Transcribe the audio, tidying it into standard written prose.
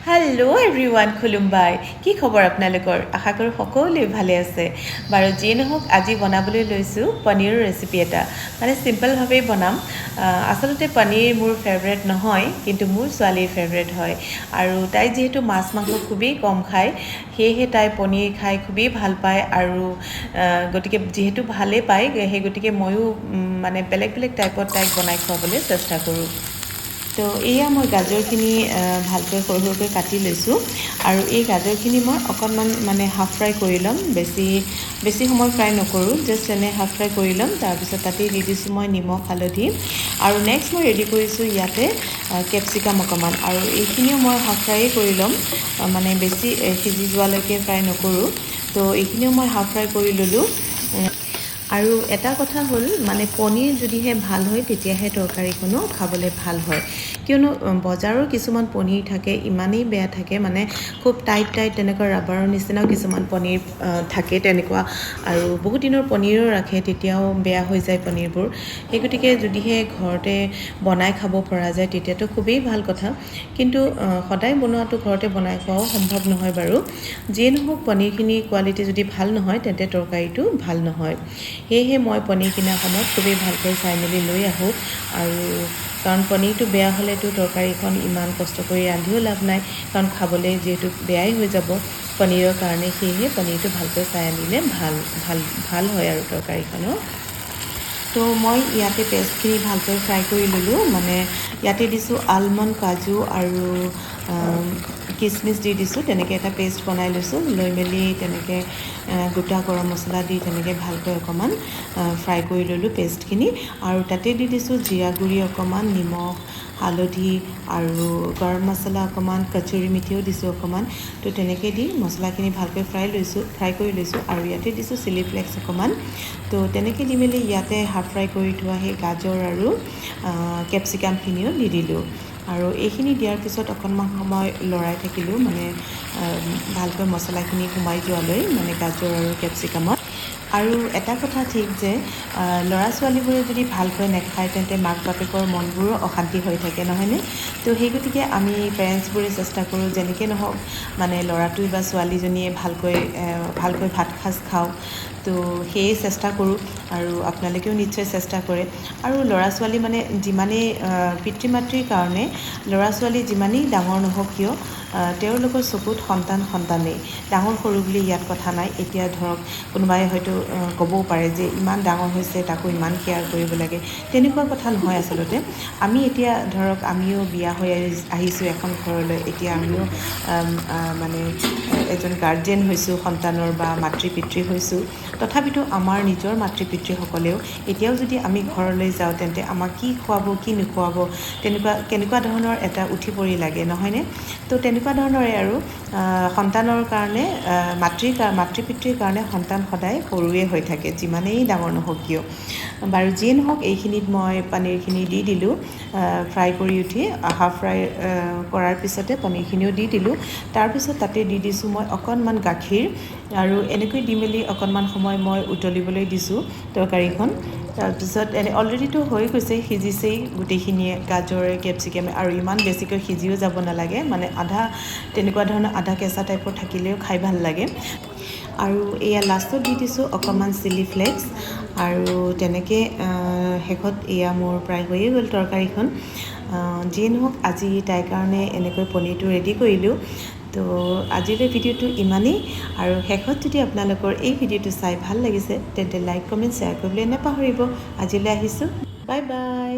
Hello' everyone, খুলুমবাই। কি খবৰ আপোনালোকৰ? আশা কৰোঁ সকলোৱে ভালে আছে। বাৰু যিয়ে নহওক, আজি বনাবলৈ লৈছোঁ পনীৰৰ ৰেচিপি এটা। মানে চিম্পলভাৱেই বনাম। আচলতে পনীৰ মোৰ ফেভৰেট নহয়, কিন্তু মোৰ ছোৱালীৰ ফেভৰেট হয়। আৰু তাই যিহেতু মাছ মাংস খুবেই কম খায়, সেয়েহে তাই পনীৰ খাই খুবেই ভাল পায়। আৰু গতিকে যিহেতু ভালেই পায়, সেই গতিকে ময়ো মানে বেলেগ বেলেগ টাইপত তাইক বনাই খুৱাবলৈ চেষ্টা কৰোঁ। তো এয়া মই গাজৰখিনি ভালকৈ সৰু সৰুকৈ কাটি লৈছোঁ। আৰু এই গাজৰখিনি মই অকণমান মানে হাফ ফ্ৰাই কৰি ল'ম। বেছি সময় ফ্ৰাই নকৰোঁ, জাষ্ট এনে হাফ ফ্ৰাই কৰি ল'ম। তাৰপিছত তাতেই দি দিছোঁ মই নিমখ, হালধি। আৰু নেক্সট মই ৰেডি কৰিছোঁ ইয়াতে কেপচিকাম অকণমান। আৰু এইখিনিও মই হাফ ফ্ৰাইয়ে কৰি ল'ম, মানে বেছি সিজি যোৱালৈকে ফ্ৰাই নকৰোঁ। তো এইখিনিও মই হাফ ফ্ৰাই কৰি ল'লোঁ। আৰু এটা কথা হ'ল, মানে পনীৰ যদিহে ভাল হয় তেতিয়াহে তৰকাৰীখনো খাবলৈ ভাল হয়। কিয়নো বজাৰৰ কিছুমান পনীৰ থাকে, ইমানেই বেয়া থাকে, মানে খুব টাইট তেনেকুৱা ৰাবাৰৰ নিচিনাও কিছুমান পনীৰ থাকে তেনেকুৱা। আৰু বহুত দিনৰ পনীৰো ৰাখে, তেতিয়াও বেয়া হৈ যায় পনীৰবোৰ। সেই গতিকে যদিহে ঘৰতে বনাই খাব পৰা যায় তেতিয়াতো খুবেই ভাল কথা। কিন্তু সদায় বনোৱাটো ঘৰতে বনাই খোৱাও সম্ভৱ নহয় বাৰু। যিয়ে নহওক, পনীৰখিনি কোৱালিটি যদি ভাল নহয় তেন্তে তৰকাৰীটো ভাল নহয়। সেয়েহে মই পনীৰ কিনাৰ সময়ত খুবেই ভালকৈ চাই মেলি লৈ আহোঁ। আৰু কাৰণ পনীৰটো বেয়া হ'লেতো তৰকাৰীখন ইমান কষ্ট কৰি ৰান্ধিও লাভ নাই, কাৰণ খাবলৈ যিহেতু বেয়াই হৈ যাব পনীৰৰ কাৰণে। সেয়েহে পনীৰটো ভালকৈ চাই আনিলে ভাল হয় আৰু তৰকাৰীখনো। তো মই ইয়াতে পেষ্টখিনি ভালকৈ ফ্ৰাই কৰি ল'লোঁ। মানে ইয়াতে দিছোঁ আলমণ্ড, কাজু আৰু কিচমিচ দি দিছোঁ। তেনেকৈ এটা পেষ্ট বনাই লৈছোঁ। লৈ মেলি তেনেকৈ গোটা গৰম মছলা দি তেনেকৈ ভালকৈ অকণমান ফ্ৰাই কৰি ল'লোঁ পেষ্টখিনি। আৰু তাতে দি দিছোঁ জিৰা গুড়ি অকণমান, নিমখ, হালধি আৰু গৰম মছলা অকণমান, কচুৰি মেথিও দিছোঁ অকণমান। তো তেনেকৈ দি মছলাখিনি ভালকৈ ফ্ৰাই কৰি লৈছোঁ। আৰু ইয়াতে দিছোঁ চিলি ফ্লেক্স অকণমান। তো তেনেকৈ দি মেলি ইয়াতে হাফ ফ্ৰাই কৰি থোৱা সেই গাজৰ আৰু কেপচিকামখিনিও দি দিলোঁ। আৰু এইখিনি দিয়াৰ পিছত অকণমান সময় লৰাই থাকিলোঁ, মানে ভালকৈ মছলাখিনি সোমাই যোৱালৈ, মানে গাজৰ আৰু কেপচিকামত। আৰু এটা কথা ঠিক যে ল'ৰা ছোৱালীবোৰে যদি ভালকৈ নাখায় তেন্তে মাক বাপেকৰ মনবোৰো অশান্তি হৈ থাকে, নহয়নে? তো সেই গতিকে আমি পেৰেণ্টছবোৰে চেষ্টা কৰোঁ যেনেকৈ নহওক, মানে ল'ৰাটোৱে বা ছোৱালীজনীয়ে ভালকৈ ভাত সাজ খাওক। তো সেয়ে চেষ্টা কৰোঁ, আৰু আপোনালোকেও নিশ্চয় চেষ্টা কৰে। আৰু ল'ৰা ছোৱালী মানে যিমানেই পিতৃ মাতৃৰ কাৰণে ল'ৰা ছোৱালী যিমানেই ডাঙৰ নহওক কিয়, তেওঁলোকৰ চকুত সন্তানেই। ডাঙৰ সৰু বুলি ইয়াত কথা নাই। এতিয়া ধৰক কোনোবাই হয়তো ক'বও পাৰে যে ইমান ডাঙৰ হৈছে, তাকো ইমান কেয়াৰ কৰিব লাগে। তেনেকুৱা কথা নহয় আচলতে। আমি এতিয়া ধৰক আমিও বিয়া হৈ আহিছোঁ এখন ঘৰলৈ। এতিয়া আমিও মানে এজন গাৰ্জেন হৈছোঁ সন্তানৰ, বা মাতৃ পিতৃ হৈছোঁ। তথাপিতো আমাৰ নিজৰ মাতৃ পিতৃসকলেও এতিয়াও যদি আমি ঘৰলৈ যাওঁ তেন্তে আমাক কি খুৱাব, কি নোখুৱাব, কেনেকুৱা ধৰণৰ এটা উঠি পৰি লাগে, নহয়নে? তো তেনেকুৱা ধৰণৰে আৰু সন্তানৰ কাৰণে মাতৃ পিতৃৰ কাৰণে সন্তান সদায় সৰুৱে হৈ থাকে, যিমানেই ডাঙৰ নহওক কিয়। বাৰু যিয়ে নহওক, এইখিনিত মই পনীৰখিনি দি দিলোঁ। ফ্ৰাই কৰি উঠি হাফ ফ্ৰাই কৰাৰ পিছতে পনীৰখিনিও দি দিলোঁ। তাৰপিছত তাতে দি দিছোঁ মই অকণমান গাখীৰ। আৰু এনেকৈ দি মেলি অকণমান সময় মই উতলিবলৈ দিছোঁ তৰকাৰীখন। তাৰপিছত অলৰেডিতো হৈ গৈছে, সিজিছেই গোটেইখিনিয়ে, গাজৰে কেপচিকামে। আৰু ইমান বেছিকৈ সিজিও যাব নালাগে, মানে তেনেকুৱা ধৰণৰ আধা কেঁচা টাইপৰ থাকিলেও খাই ভাল লাগে। আৰু এয়া লাষ্টত দি দিছোঁ অকণমান চিলি ফ্লেক্স। আৰু তেনেকৈ শেষত এয়া মোৰ প্ৰায় হৈয়ে গ'ল তৰকাৰীখন। যিয়ে নহওক, আজি তাইৰ কাৰণে এনেকৈ পনীৰটো ৰেডি কৰিলোঁ। তো আজিলৈ ভিডিঅ'টো ইমানেই। আৰু শেষত যদি আপোনালোকৰ এই ভিডিঅ'টো চাই ভাল লাগিছে তেন্তে লাইক, কমেণ্ট, শ্বেয়াৰ কৰিবলৈ নাপাহৰিব। আজিলৈ আহিছোঁ, বাই বাই।